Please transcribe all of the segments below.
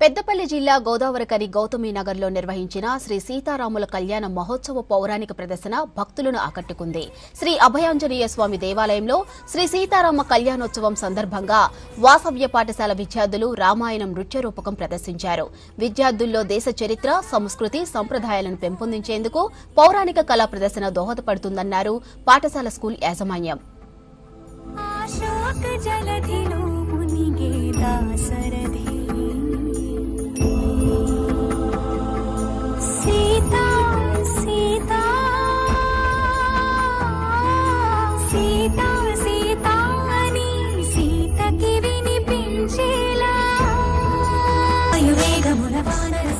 పెద్దపల్లి జిల్లా గోదావరికని గౌతమి నగర్లో నిర్వహించిన శ్రీ సీతారాముల కళ్యాణ మహోత్సవ పౌరాణిక ప్రదర్శన భక్తులను ఆకట్టుకుంది. శ్రీ అభయాంజనేయ స్వామి దేవాలయంలో శ్రీ సీతారామ కళ్యాణోత్సవం సందర్భంగా వాసవ్య పాఠశాల విద్యార్థులు రామాయణం నృత్య రూపకం ప్రదర్శించారు. విద్యార్థుల్లో దేశ చరిత్ర, సంస్కృతి, సంప్రదాయాలను పెంపొందించేందుకు పౌరాణిక కళా ప్రదర్శన దోహదపడుతుందన్నారు పాఠశాల స్కూల్ యాజమాన్యం.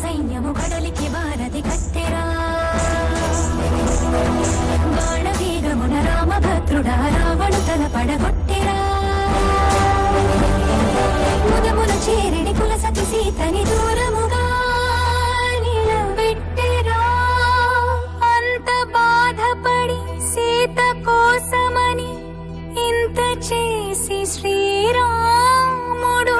సైన్యము కడలికి భారతి కట్టెరా బాణవేగమున రామభద్రుడా రావణు తల పడగొట్టెరా ముదమున చేరిడి కులసతి సీతని దూరముగా నిలబెట్టెరా అంత బాధపడి సీత కోసమని ఇంత చేసి శ్రీరాముడు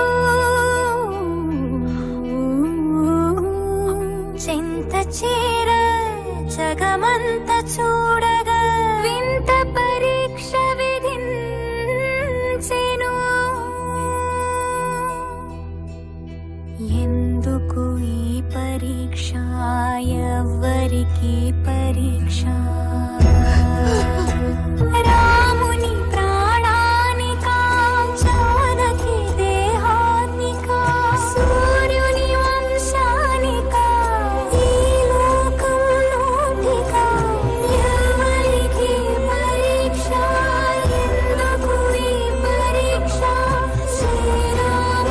చింత చీర జగమంత చూడగా వింత పరీక్ష విధించెను. ఎందుకు ఈ పరీక్ష, ఎవ్వరికి పరీక్ష? రాముని ప్రాణానికా, జానకి దేహానికా, సూర్యుని వంశానికా, ఈ లోకం నోటికా, ఎవరికి పరీక్ష? ఎందుకు ఈ పరీక్ష? శ్రీరామ